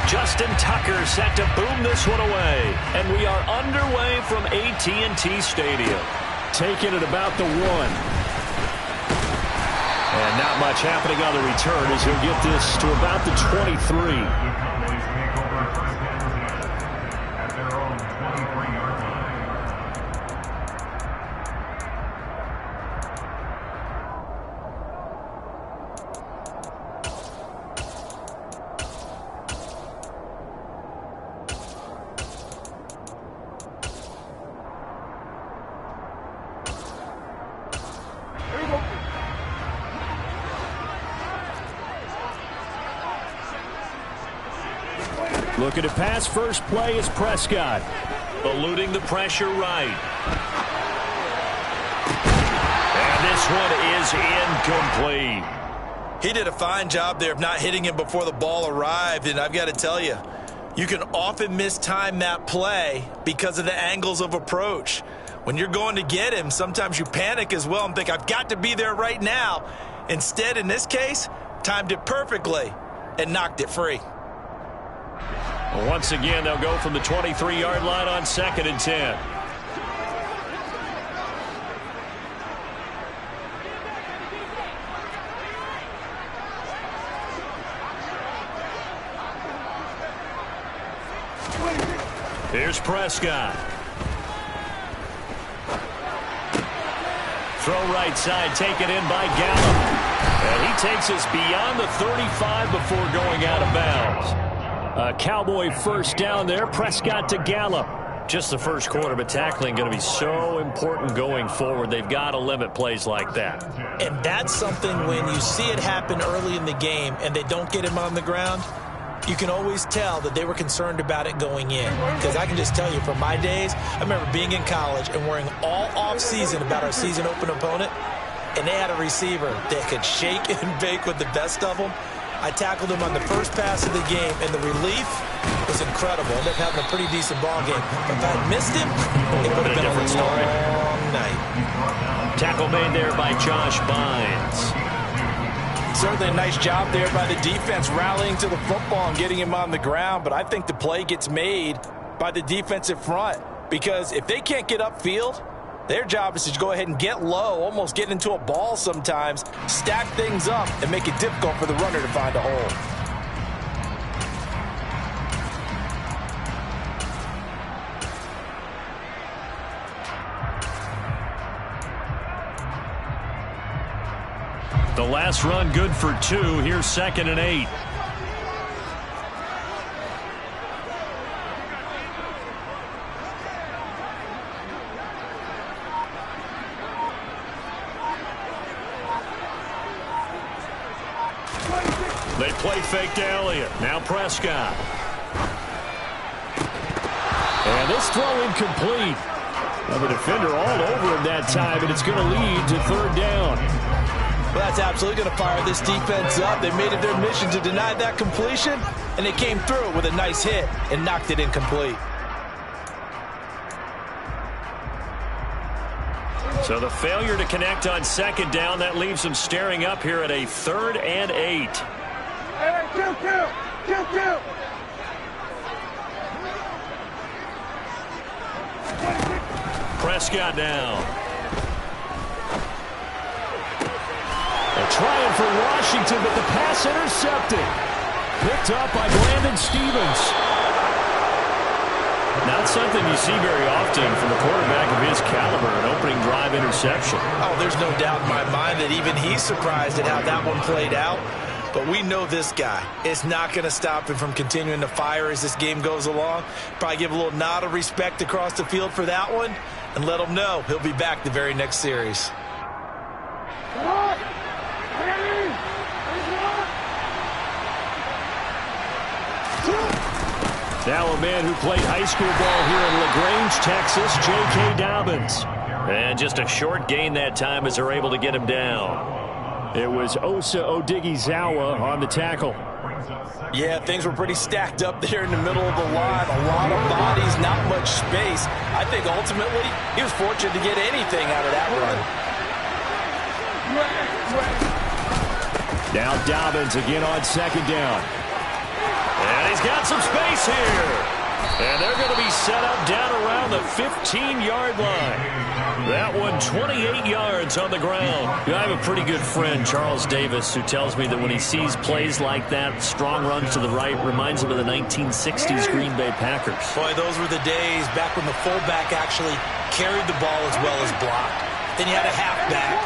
Justin Tucker set to boom this one away. And we are underway from AT&T Stadium. Taking it about the 1. And not much happening on the return as he'll get this to about the 23. Looking to pass first play is Prescott. Eluding the pressure right. And this one is incomplete. He did a fine job there of not hitting him before the ball arrived, and I've got to tell you, you can often mistime that play because of the angles of approach. When you're going to get him, sometimes you panic as well and think, I've got to be there right now. Instead, in this case, timed it perfectly and knocked it free. Once again, they'll go from the 23-yard line on 2nd and 10. Here's Prescott. Throw right side, taken in by Gallup. And he takes us beyond the 35 before going out of bounds. A Cowboy first down there. Prescott to Gallup. Just the first quarter, but tackling going to be so important going forward. They've got to limit plays like that. And that's something when you see it happen early in the game and they don't get him on the ground, you can always tell that they were concerned about it going in. Because I can just tell you from my days, I remember being in college and worrying all off-season about our season open opponent, and they had a receiver that could shake and bake with the best of them. I tackled him on the first pass of the game, and the relief was incredible. Ended up having a pretty decent ball game. But if I had missed him, it would have been a different story. Long night. Tackle made there by Josh Bynes. Certainly a nice job there by the defense rallying to the football and getting him on the ground. But I think the play gets made by the defensive front. Because if they can't get upfield, their job is to go ahead and get low, almost get into a ball sometimes, stack things up, and make it difficult for the runner to find a hole. The last run good for 2. Here's 2nd and 8. They play fake to Elliott. Now Prescott. And this throw incomplete. Well, the defender all over him that time, and it's going to lead to 3rd down. Well, that's absolutely going to fire this defense up. They made it their mission to deny that completion, and they came through with a nice hit and knocked it incomplete. So the failure to connect on 2nd down, that leaves them staring up here at a 3rd and 8. Prescott now. They're trying for Washington, but the pass intercepted. Picked up by Brandon Stephens. Not something you see very often from a quarterback of his caliber, an opening drive interception. Oh, there's no doubt in my mind that even he's surprised at how that one played out. But we know this guy is not going to stop him from continuing to fire as this game goes along. Probably give a little nod of respect across the field for that one and let him know he'll be back the very next series. Now a man who played high school ball here in LaGrange, Texas, J.K. Dobbins. And just a short gain that time as they're able to get him down. It was Osa Odighizuwa on the tackle. Yeah, things were pretty stacked up there in the middle of the line. A lot of bodies, not much space. I think ultimately he was fortunate to get anything out of that run. Now Dobbins again on 2nd down. And he's got some space here. And they're going to be set up down around the 15-yard line. That one 28 yards on the ground. I have a pretty good friend, Charles Davis, who tells me that when he sees plays like that, strong runs to the right, reminds him of the 1960s Green Bay Packers. Boy, those were the days back when the fullback actually carried the ball as well as blocked. Then you had a halfback.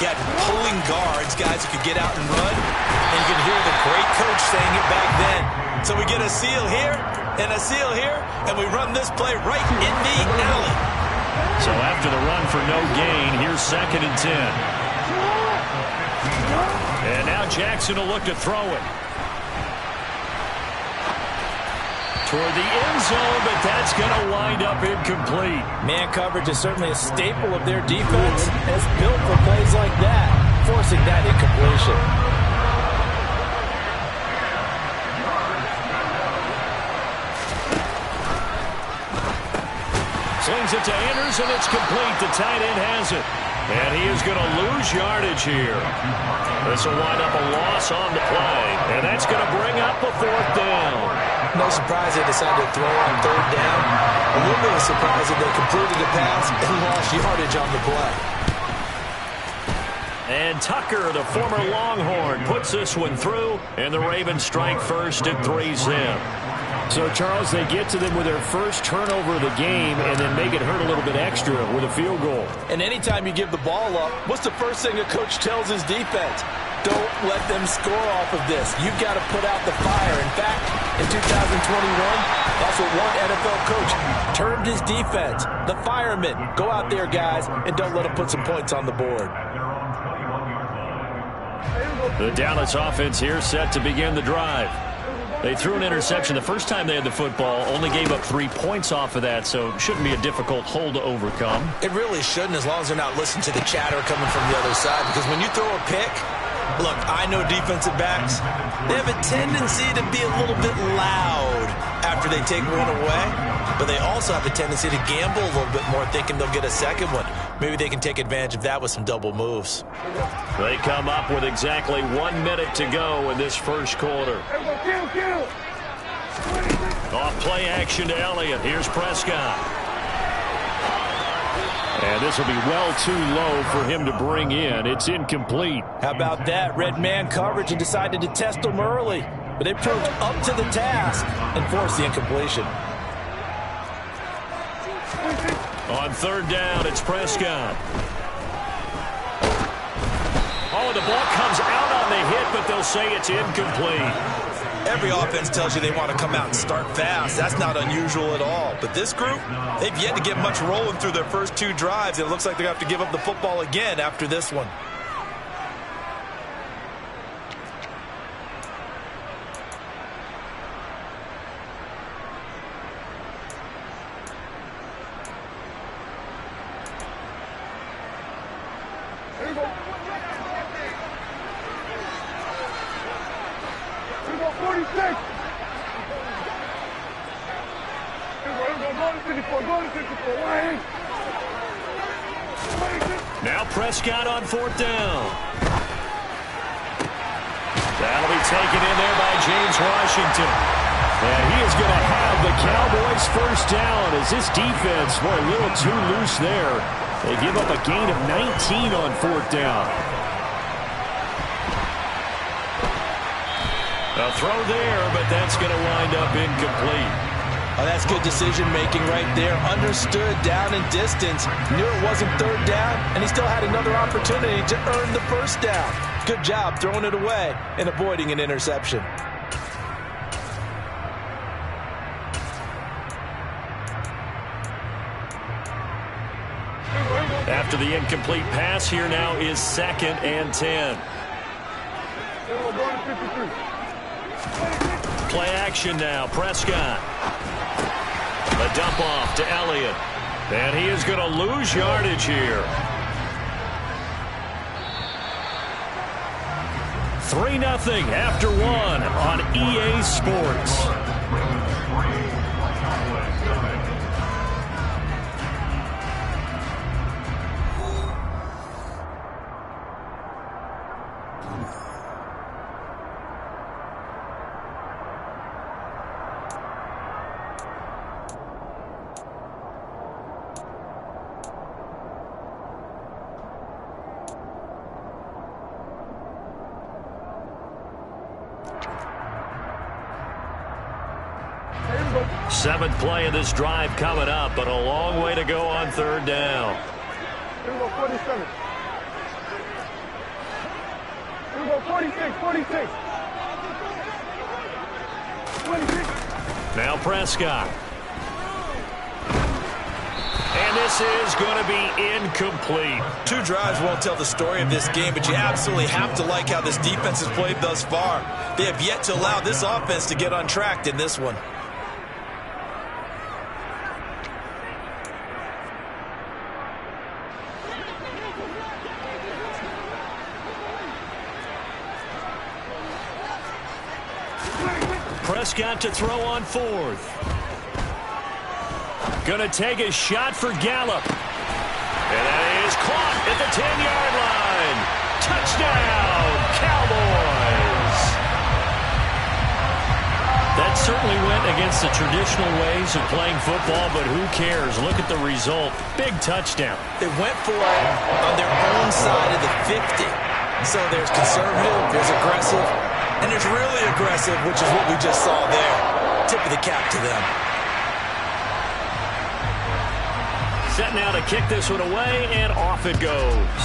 You had pulling guards, guys who could get out and run. And you could hear the great coach saying it back then. So we get a seal here and a seal here, and we run this play right in the alley. So after the run for no gain, here's 2nd and 10. And now Jackson will look to throw it. Toward the end zone, but that's going to wind up incomplete. Man coverage is certainly a staple of their defense. It's built for plays like that, forcing that incompletion. Slings it to Anders, and it's complete. The tight end has it. And he is going to lose yardage here. This will wind up a loss on the play. And that's going to bring up a 4th down. No surprise they decided to throw on 3rd down. A little bit of surprise that they completed the pass and lost yardage on the play. And Tucker, the former Longhorn, puts this one through. And the Ravens strike first and 3's in. So, Charles, they get to them with their first turnover of the game and then make it hurt a little bit extra with a field goal. And anytime you give the ball up, what's the first thing a coach tells his defense? Don't let them score off of this. You've got to put out the fire. In fact, in 2021, that's what one NFL coach termed his defense. The firemen. Go out there, guys, and don't let them put some points on the board. The Dallas offense here set to begin the drive. They threw an interception the first time they had the football, only gave up 3 points off of that, so shouldn't be a difficult hole to overcome. It really shouldn't, as long as they're not listening to the chatter coming from the other side, because when you throw a pick, look, I know defensive backs, they have a tendency to be a little bit loud after they take one away, but they also have a tendency to gamble a little bit more, thinking they'll get a second one. Maybe they can take advantage of that with some double moves. They come up with exactly 1 minute to go in this first quarter. Off play action to Elliott. Here's Prescott. And this will be well too low for him to bring in. It's incomplete. How about that? Red man coverage and decided to test them early. But they proved up to the task and forced the incompletion. On 3rd down, it's Prescott. Oh, the ball comes out on the hit, but they'll say it's incomplete. Every offense tells you they want to come out and start fast. That's not unusual at all. But this group, they've yet to get much rolling through their first 2 drives. It looks like they're going to have to give up the football again after this one. Now Prescott on 4th down. That'll be taken in there by James Washington. And he is going to have the Cowboys first down as this defense, boy, a little too loose there. They give up a gain of 19 on 4th down. A throw there, but that's going to wind up incomplete. Oh, that's good decision-making right there. Understood down and distance. Knew it wasn't 3rd down, and he still had another opportunity to earn the first down. Good job throwing it away and avoiding an interception. After the incomplete pass, here now is 2nd and 10. Play action now. Prescott. A dump off to Elliott. And he is going to lose yardage here. 3-0 after 1 on EA Sports. Seventh play of this drive coming up, but a long way to go on third down. 47. 46, 46. 26. Now Prescott. And this is going to be incomplete. 2 drives won't tell the story of this game, but you absolutely have to like how this defense has played thus far. They have yet to allow this offense to get untracked in this one. Prescott to throw on fourth. Gonna take a shot for Gallup. And that is caught at the 10-yard line. Touchdown, Cowboys. That certainly went against the traditional ways of playing football, but who cares? Look at the result. Big touchdown. They went for it on their own side of the 50. So there's conservative, there's aggressive, and there's really aggressive, which is what we just saw there. Tip of the cap to them. Set now to kick this one away, and off it goes.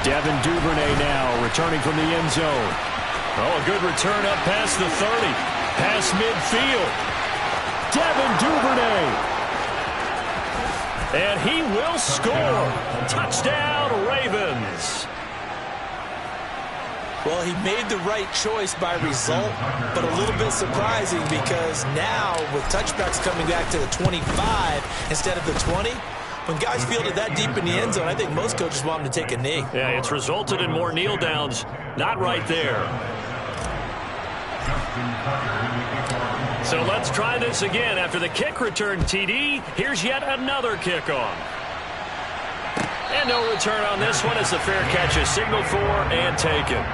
Devin Duvernay now returning from the end zone. Oh, a good return up past the 30. Past midfield. Devin Duvernay. And he will score. Touchdown, Ravens. Well, he made the right choice by result, but a little bit surprising because now with touchbacks coming back to the 25 instead of the 20, when guys field it that deep in the end zone, I think most coaches want them to take a knee. Yeah, it's resulted in more kneel downs. Not right there. So let's try this again. After the kick return TD, here's yet another kickoff. And no return on this one as the fair catch is signaled for and taken.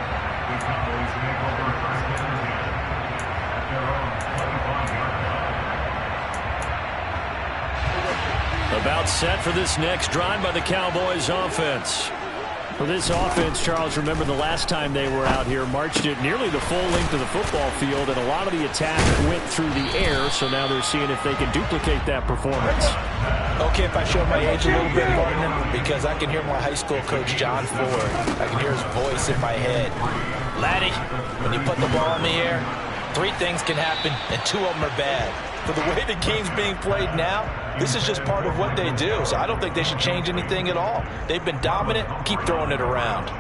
About set for this next drive by the Cowboys offense. For this offense, Charles, remember the last time they were out here, marched it nearly the full length of the football field, and a lot of the attack went through the air, so now they're seeing if they can duplicate that performance. Okay, if I show my age a little bit, partner, because I can hear my high school coach, John Ford. I can hear his voice in my head. Laddie, when you put the ball in the air, 3 things can happen, and 2 of them are bad. For the way the game's being played now, this is just part of what they do, so I don't think they should change anything at all. They've been dominant. Keep throwing it around.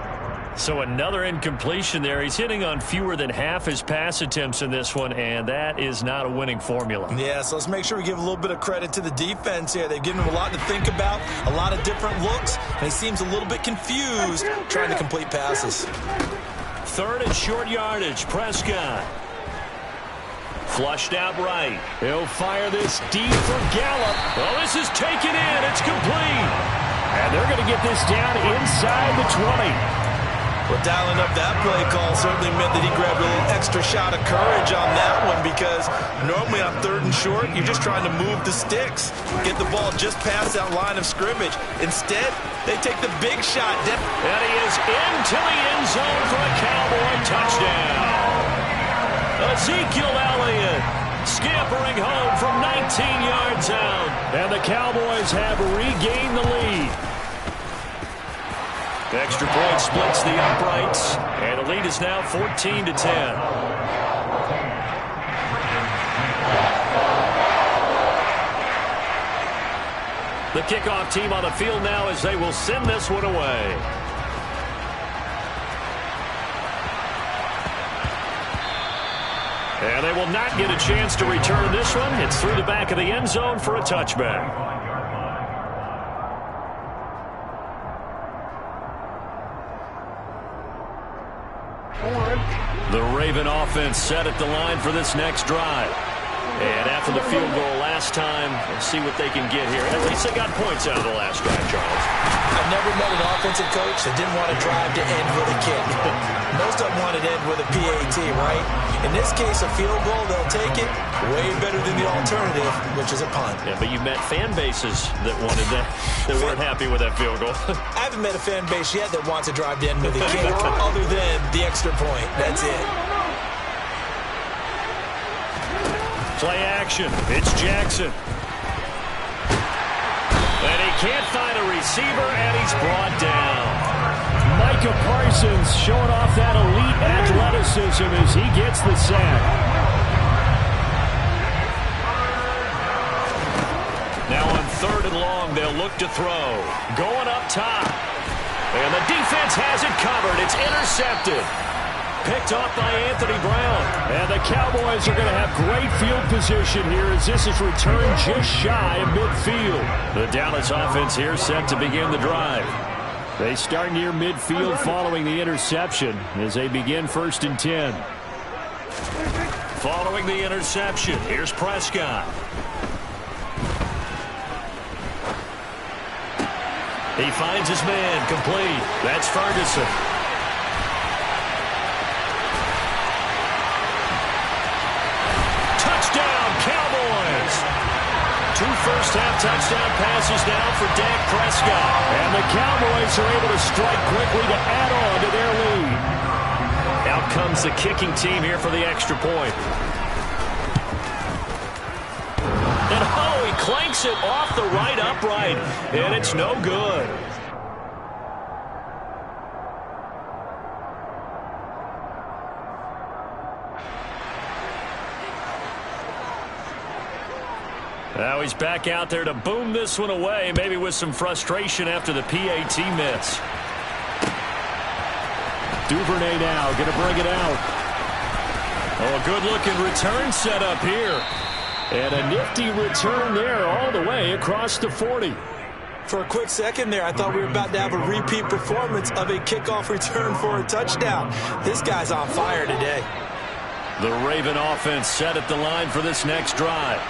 So another incompletion there. He's hitting on fewer than half his pass attempts in this one, and that is not a winning formula. Yeah, so let's make sure we give a little bit of credit to the defense here. They've given him a lot to think about, a lot of different looks, and he seems a little bit confused trying to complete passes. Third and short yardage, Prescott. Flushed out right. He'll fire this deep for Gallup. Well, this is taken in. It's complete. And they're going to get this down inside the 20. Well, dialing up that play call certainly meant that he grabbed a little extra shot of courage on that one because normally on 3rd and short, you're just trying to move the sticks, get the ball just past that line of scrimmage. Instead, they take the big shot. And he is into the end zone for a Cowboy touchdown. Ezekiel Elliott scampering home from 19 yards out. And the Cowboys have regained the lead. The extra point splits the uprights, and the lead is now 14-10. The kickoff team on the field now as they will send this one away. And they will not get a chance to return this one. It's through the back of the end zone for a touchback. The Raven offense set at the line for this next drive. And after the field goal last time, let's see what they can get here. At least they got points out of the last drive, Charles. I've never met an offensive coach that didn't want to drive to end with a kick. Most of them want to end with a PAT, right? In this case, a field goal, they'll take it. Way better than the alternative, which is a punt. Yeah, but you've met fan bases that wanted that, that weren't happy with that field goal. I haven't met a fan base yet that wants to drive to end with a kick other than the extra point. That's it. Play action. It's Jackson. And he can't find a receiver, and he's brought down. Micah Parsons showing off that elite athleticism as he gets the sack. Now on 3rd and long, they'll look to throw. Going up top. And the defense has it covered. It's intercepted. Picked off by Anthony Brown. And the Cowboys are going to have great field position here as this is returned just shy of midfield. The Dallas offense here set to begin the drive. They start near midfield following the interception as they begin 1st and 10. Following the interception, here's Prescott. He finds his man complete. That's Ferguson. Touchdown, Cowboys. 2 first-half touchdown passes now for Dak Prescott. And the Cowboys are able to strike quickly to add on to their lead. Out comes the kicking team here for the extra point. And oh, he clanks it off the right upright. And it's no good. Now he's back out there to boom this one away, maybe with some frustration after the PAT miss. Duvernay now going to bring it out. Oh, a good-looking return set up here. And a nifty return there all the way across the 40. For a quick second there, I thought we were about to have a repeat performance of a kickoff return for a touchdown. This guy's on fire today. The Raven offense set at the line for this next drive.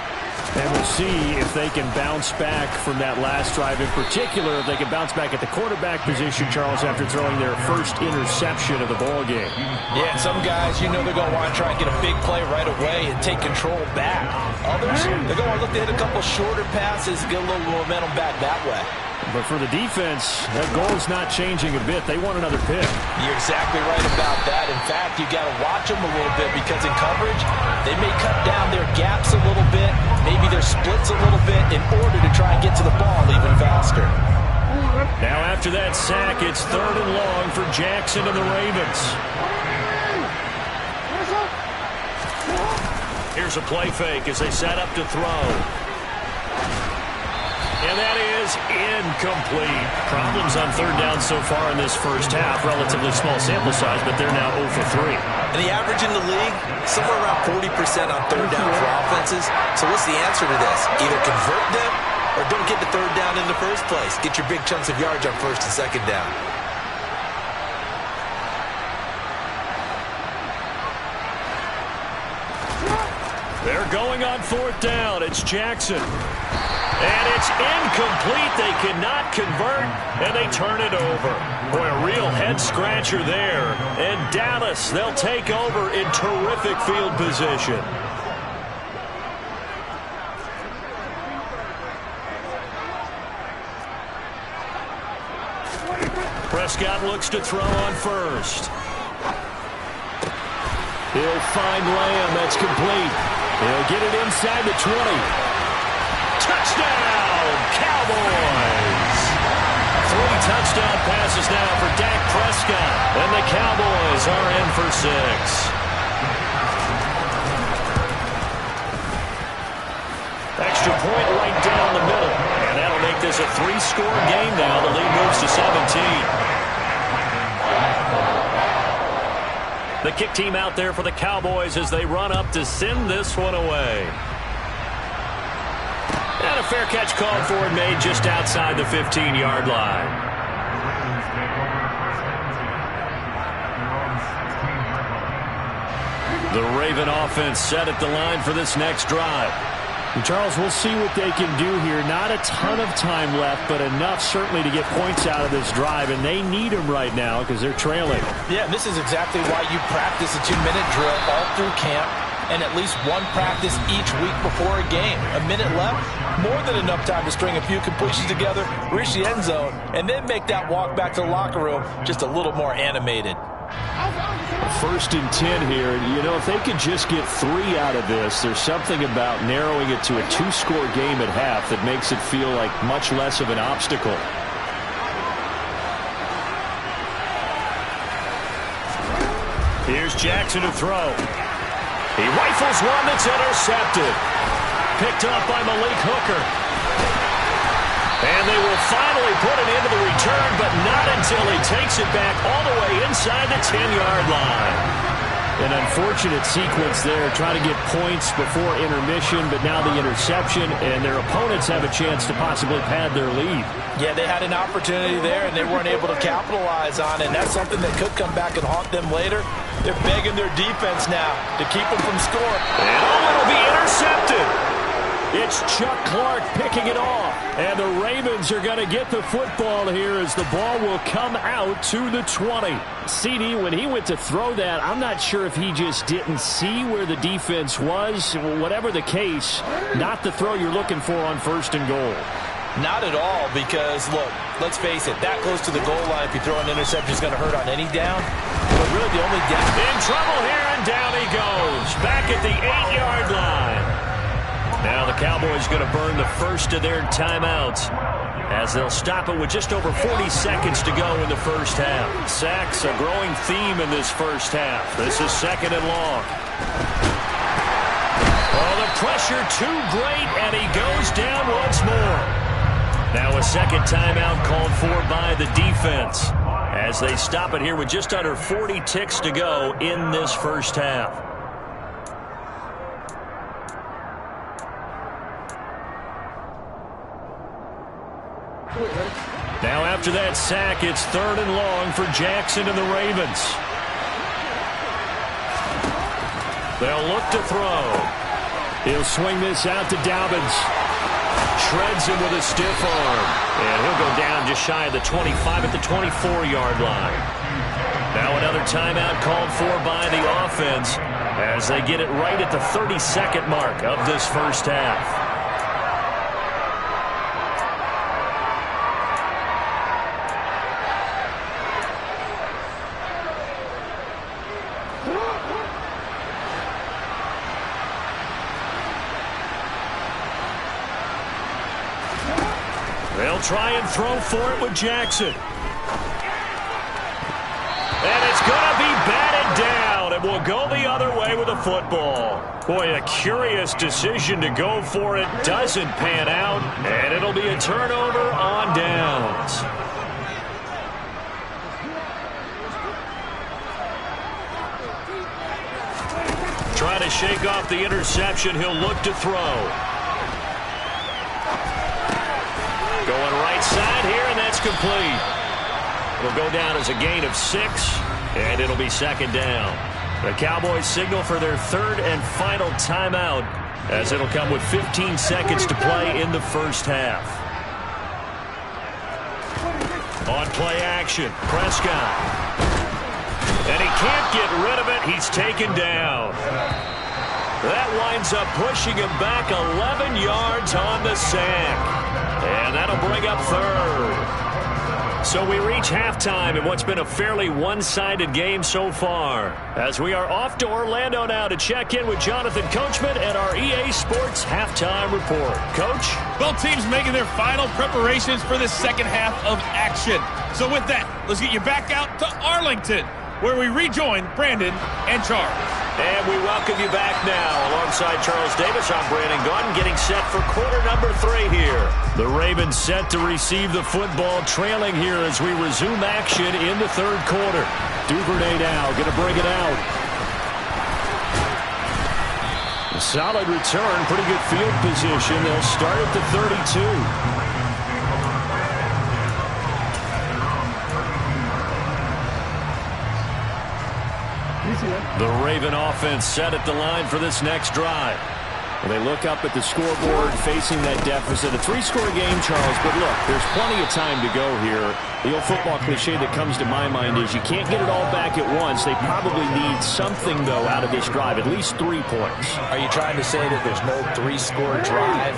And we'll see if they can bounce back from that last drive. In particular, if they can bounce back at the quarterback position, Charles, after throwing their first interception of the ball game. Yeah, some guys, you know they're going to want to try and get a big play right away and take control back. Others, they're going to look to hit a couple shorter passes, get a little momentum back that way. But for the defense, that goal is not changing a bit. They want another pick. You're exactly right about that. In fact, you got to watch them a little bit because in coverage, they may cut down their gaps a little bit, maybe their splits a little bit in order to try and get to the ball even faster. Now after that sack, it's 3rd and long for Jackson and the Ravens. Here's a play fake as they set up to throw. And that is incomplete. Problems on 3rd down so far in this first half. Relatively small sample size, but they're now 0 for 3. And the average in the league, somewhere around 40% on 3rd down for offenses. So what's the answer to this? Either convert them or don't get the 3rd down in the first place. Get your big chunks of yards on 1st and 2nd down. They're going on 4th down. It's Jackson. And it's incomplete. They cannot convert, and they turn it over. Boy, a real head-scratcher there. And Dallas, they'll take over in terrific field position. Prescott looks to throw on 1st. He'll find Lamb. That's complete. He'll get it inside the 20. Touchdown, Cowboys! 3 touchdown passes now for Dak Prescott. And the Cowboys are in for 6. Extra point right down the middle. And that'll make this a 3-score game now. The lead moves to 17. The kick team out there for the Cowboys as they run up to send this one away. And a fair catch called for and made just outside the 15-yard line. The Raven offense set at the line for this next drive. And Charles, we'll see what they can do here. Not a ton of time left, but enough certainly to get points out of this drive, and they need them right now because they're trailing. Yeah, this is exactly why you practice a 2-minute drill all through camp and at least one practice each week before a game. A minute left, more than enough time to string a few completions together, reach the end zone, and then make that walk back to the locker room just a little more animated. 1st and 10 here. You know, if they could just get 3 out of this, there's something about narrowing it to a 2-score game at half that makes it feel like much less of an obstacle. Here's Jackson to throw. He rifles one that's intercepted. Picked up by Malik Hooker. And they will finally put it into the return, but not until he takes it back all the way inside the 10-yard line. An unfortunate sequence there, trying to get points before intermission, but now the interception, and their opponents have a chance to possibly pad their lead. Yeah, they had an opportunity there, and they weren't able to capitalize on it, and that's something that could come back and haunt them later. They're begging their defense now to keep them from scoring. And it'll be intercepted. It's Chuck Clark picking it off. And the Ravens are going to get the football here as the ball will come out to the 20. CD, when he went to throw that, I'm not sure if he just didn't see where the defense was. Whatever the case, not the throw you're looking for on 1st and goal. Not at all, because, look, let's face it, that close to the goal line, if you throw an interception, is going to hurt on any down. But really the only down. In trouble here, and down he goes. Back at the 8-yard line. Now the Cowboys going to burn the first of their timeouts as they'll stop it with just over 40 seconds to go in the first half. Sacks a growing theme in this first half. This is 2nd and long. Oh, the pressure too great, and he goes down once more. Now a second timeout called for by the defense as they stop it here with just under 40 ticks to go in this first half. Now after that sack, it's 3rd and long for Jackson and the Ravens. They'll look to throw. He'll swing this out to Dobbins. Shreds him with a stiff arm. And he'll go down just shy of the 25 at the 24-yard line. Now another timeout called for by the offense as they get it right at the 32nd mark of this first half. They'll try and throw for it with Jackson. And it's going to be batted down, and will go the other way with the football. Boy, a curious decision to go for it. Doesn't pan out, and it'll be a turnover on downs. Trying to shake off the interception. He'll look to throw. Going right side here, and that's complete. It'll go down as a gain of 6, and it'll be 2nd down. The Cowboys signal for their 3rd and final timeout as it'll come with 15 seconds to play in the first half. On play action, Prescott. And he can't get rid of it. He's taken down. That winds up pushing him back 11 yards on the sack. And that'll bring up 3rd. So we reach halftime in what's been a fairly one-sided game so far. As we are off to Orlando now to check in with Jonathan Coachman and our EA Sports Halftime Report. Coach? Both teams making their final preparations for the second half of action. So with that, let's get you back out to Arlington, where we rejoin Brandon and Charles. And we welcome you back now. Alongside Charles Davis, I'm Brandon Gaudin, getting set for quarter number 3 here. The Ravens set to receive the football, trailing here as we resume action in the 3rd quarter. Duvernay now going to bring it out. A solid return, pretty good field position. They'll start at the 32. The Raven offense set at the line for this next drive. Well, they look up at the scoreboard facing that deficit. A 3-score game, Charles, but look, there's plenty of time to go here. The old football cliche that comes to my mind is you can't get it all back at once. They probably need something, though, out of this drive, at least 3 points. Are you trying to say that there's no 3-score drive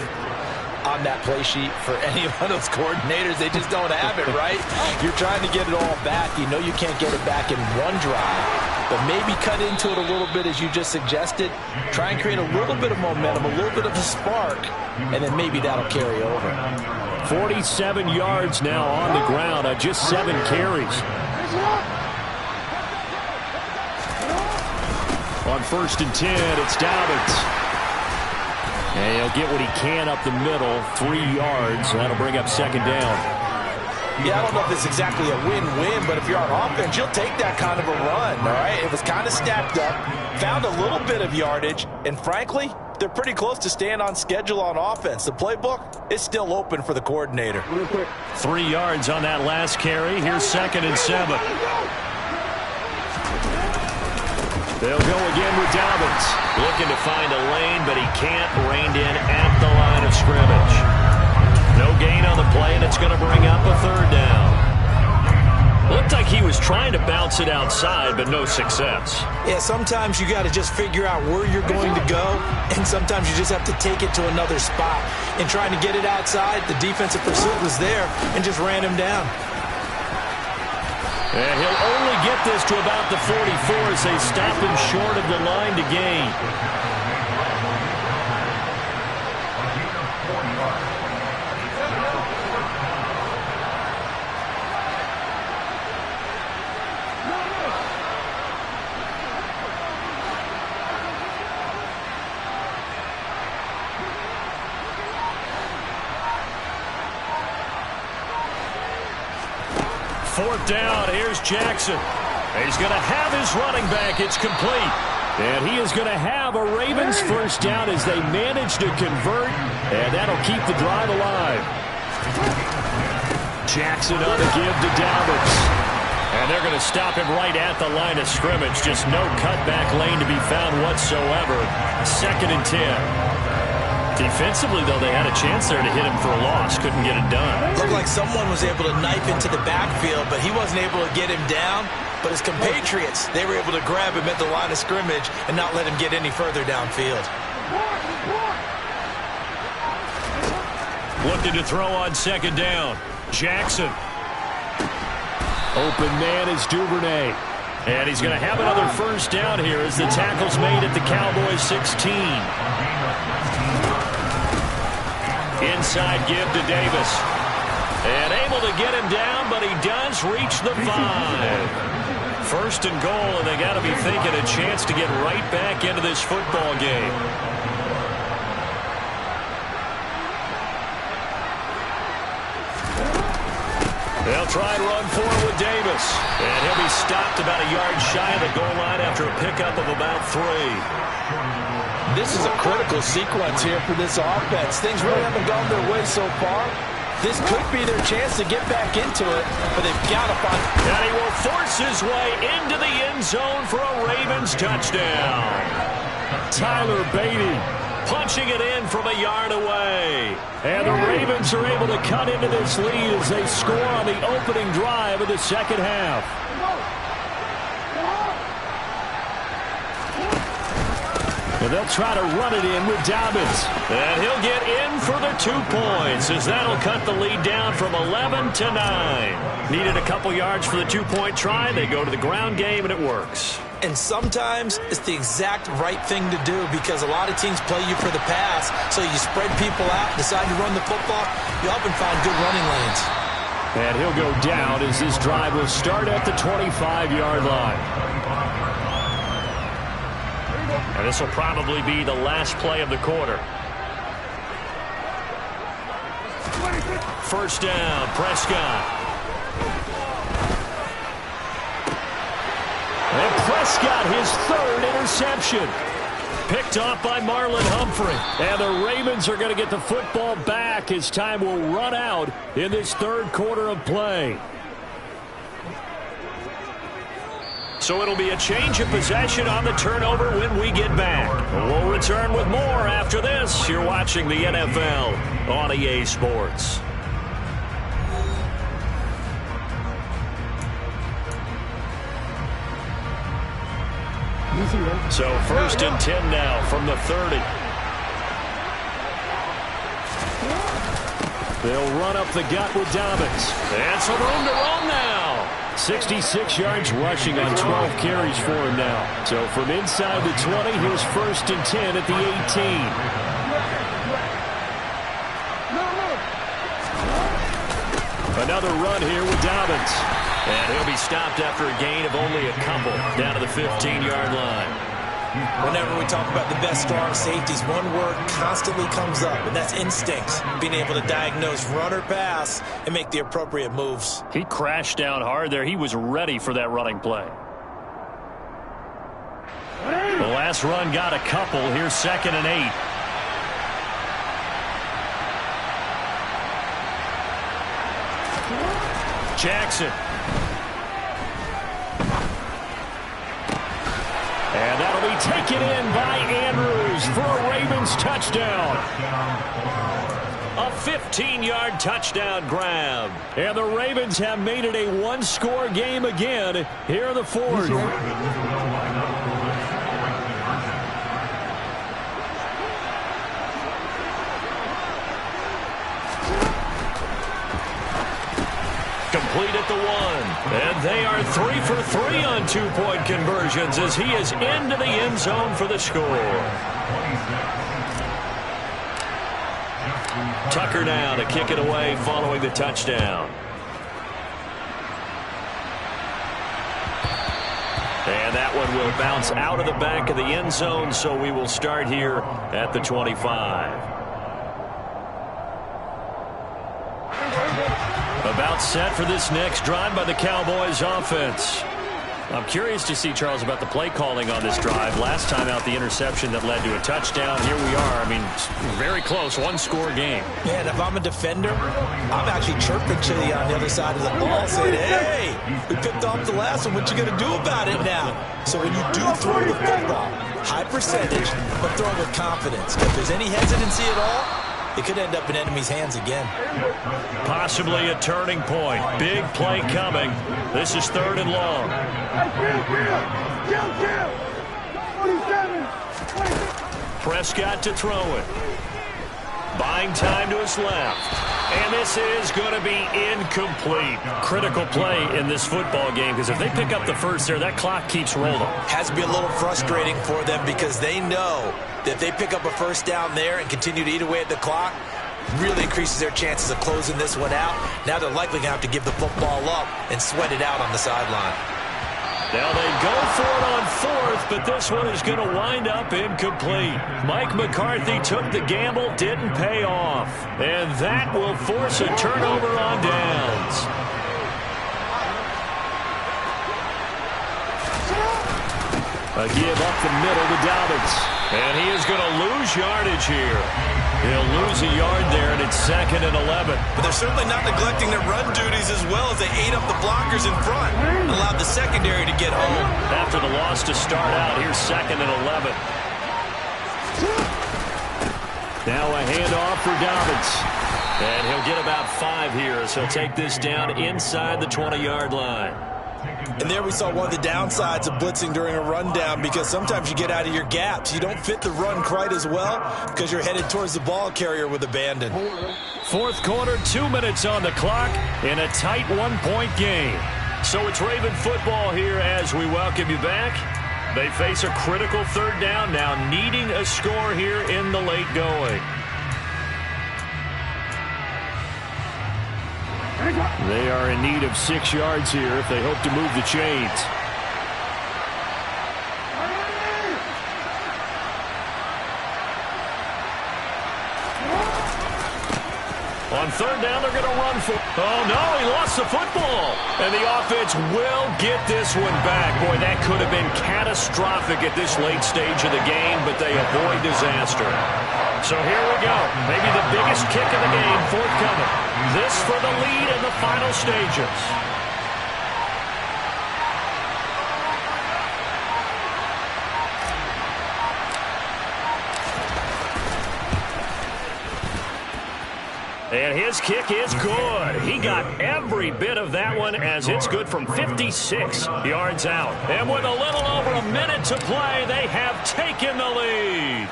on on that play sheet for any one of those coordinators. They just don't have it, right? You're trying to get it all back. You know you can't get it back in one drive, but maybe cut into it a little bit as you just suggested. Try and create a little bit of momentum, a little bit of a spark, and then maybe that'll carry over. 47 yards now on the ground on just 7 carries. On 1st and 10, it's Dobbins. And he'll get what he can up the middle, 3 yards. That'll bring up 2nd down. Yeah, I don't know if it's exactly a win-win, but if you're on offense, you'll take that kind of a run, all right? It was kind of stacked up, found a little bit of yardage, and frankly, they're pretty close to staying on schedule on offense. The playbook is still open for the coordinator. 3 yards on that last carry. Here's 2nd and 7. They'll go again with Dobbins. Looking to find a lane, but he can't. Reined in at the line of scrimmage. No gain on the play, and it's going to bring up a 3rd down. Looked like he was trying to bounce it outside, but no success. Yeah, sometimes you got to just figure out where you're going to go, and sometimes you just have to take it to another spot. And trying to get it outside, the defensive pursuit was there and just ran him down. And he'll only get this to about the 44 as they stop him short of the line to gain. Fourth down, here's Jackson. He's going to have his running back. It's complete. And he is going to have a Ravens first down as they manage to convert, and that'll keep the drive alive. Jackson on the give to Dobbins. And they're going to stop him right at the line of scrimmage. Just no cutback lane to be found whatsoever. 2nd and 10. Defensively, though, they had a chance there to hit him for a loss. Couldn't get it done. Looked like someone was able to knife into the backfield, but he wasn't able to get him down. But his compatriots, they were able to grab him at the line of scrimmage and not let him get any further downfield. Looking to throw on 2nd down. Jackson. Open man is Duvernay. And he's going to have another first down here as the tackle's made at the Cowboys 16. Inside give to Davis. And able to get him down, but he does reach the 5. 1st and goal, and they got to be thinking a chance to get right back into this football game. They'll try and run forward with Davis. And he'll be stopped about a yard shy of the goal line after a pickup of about 3. This is a critical sequence here for this offense. Things really haven't gone their way so far. This could be their chance to get back into it, but they've got to find... And he will force his way into the end zone for a Ravens touchdown. Tyler Beatty punching it in from a yard away. And the Ravens are able to cut into this lead as they score on the opening drive of the 2nd half. And they'll try to run it in with Dobbins. And he'll get in for the 2 points as that'll cut the lead down from 11 to 9. Needed a couple yards for the 2-point try. They go to the ground game, and it works. And sometimes it's the exact right thing to do because a lot of teams play you for the pass. So you spread people out, decide to run the football. You often find good running lanes. And he'll go down as this drive will start at the 25-yard line. And this will probably be the last play of the quarter. First down, Prescott. And Prescott, his 3rd interception. Picked off by Marlon Humphrey. And the Ravens are going to get the football back as time will run out in this 3rd quarter of play. So it'll be a change of possession on the turnover when we get back. We'll return with more after this. You're watching the NFL on EA Sports. So 1st and 10 now from the 30. They'll run up the gut with Dobbins. And some room to run now. 66 yards rushing on 12 carries for him now. So from inside the 20, here's 1st and 10 at the 18. Another run here with Dobbins. And he'll be stopped after a gain of only a couple down to the 15-yard line. Whenever we talk about the best strong safeties, one word constantly comes up, and that's instincts. Being able to diagnose run or pass and make the appropriate moves. He crashed down hard there. He was ready for that running play. The last run got a couple. Here's 2nd and 8. Jackson. And that'll be taken in by Andrews for a Ravens touchdown. A 15-yard touchdown grab. And the Ravens have made it a one-score game again here in the 4th. Complete at the 1. And they are 3 for 3 on two-point conversions as he is into the end zone for the score. Tucker now to kick it away following the touchdown. And that one will bounce out of the back of the end zone, so we will start here at the 25. About set for this next drive by the Cowboys offense. I'm curious to see, Charles, about the play calling on this drive. Last time out, the interception that led to a touchdown. Here we are. I mean, very close, one-score game. Man, if I'm a defender, I'm actually chirping to you on the other side of the ball, saying, hey, we picked off the last one. What you going to do about it now? So when you do throw the football, high percentage, but throw it with confidence. If there's any hesitancy at all, it could end up in enemy's hands again. Possibly a turning point. Big play coming. This is 3rd and long. Prescott to throw it. Buying time to his left. And this is going to be incomplete. Critical play in this football game, because if they pick up the first there, that clock keeps rolling. Has to be a little frustrating for them because they know that if they pick up a first down there and continue to eat away at the clock, really increases their chances of closing this one out. Now they're likely going to have to give the football up and sweat it out on the sideline. Now they go for it on 4th, but this one is going to wind up incomplete. Mike McCarthy took the gamble, didn't pay off. And that will force a turnover on downs. A give up the middle to Dobbins. And he is going to lose yardage here. He'll lose a yard there, and it's 2nd and 11. But they're certainly not neglecting their run duties as well as they ate up the blockers in front and allowed the secondary to get home. After the loss to start out, here's 2nd and 11. Now a handoff for Dobbins. And he'll get about 5 here, so he'll take this down inside the 20-yard line. And there we saw one of the downsides of blitzing during a rundown, because sometimes you get out of your gaps. You don't fit the run quite as well because you're headed towards the ball carrier with abandon. 4th quarter, 2 minutes on the clock in a tight one-point game. So it's Raven football here as we welcome you back. They face a critical 3rd down now, needing a score here in the late going. They are in need of 6 yards here if they hope to move the chains. On 3rd down, they're going to run for... Oh, no, he lost the football. And the offense will get this one back. Boy, that could have been catastrophic at this late stage of the game, but they avoid disaster. So here we go. Maybe the biggest kick of the game forthcoming. This for the lead in the final stages. And his kick is good. He got every bit of that one as it's good from 56 yards out. And with a little over a minute to play, they have taken the lead.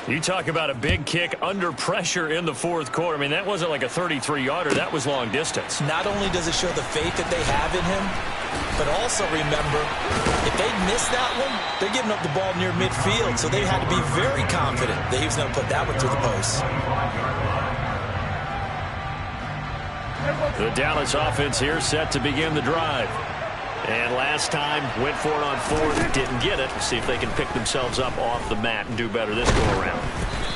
You talk about a big kick under pressure in the fourth quarter. I mean, that wasn't like a 33-yarder. That was long distance. Not only does it show the faith that they have in him, but also remember, if they miss that one, they're giving up the ball near midfield, so they had to be very confident that he was going to put that one through the post. The Dallas offense here set to begin the drive. And last time, went for it on fourth, didn't get it. See if they can pick themselves up off the mat and do better this go-around.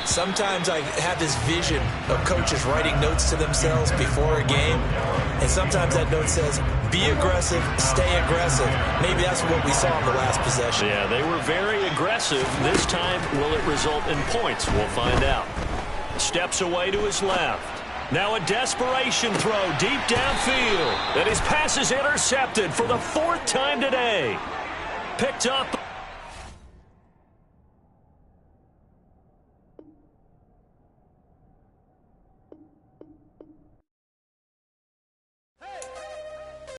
Sometimes I have this vision of coaches writing notes to themselves before a game, and sometimes that note says, be aggressive, stay aggressive. Maybe that's what we saw in the last possession. Yeah, they were very aggressive. This time, will it result in points? We'll find out. Steps away to his left. Now a desperation throw deep downfield. And his pass is intercepted for the fourth time today. Picked up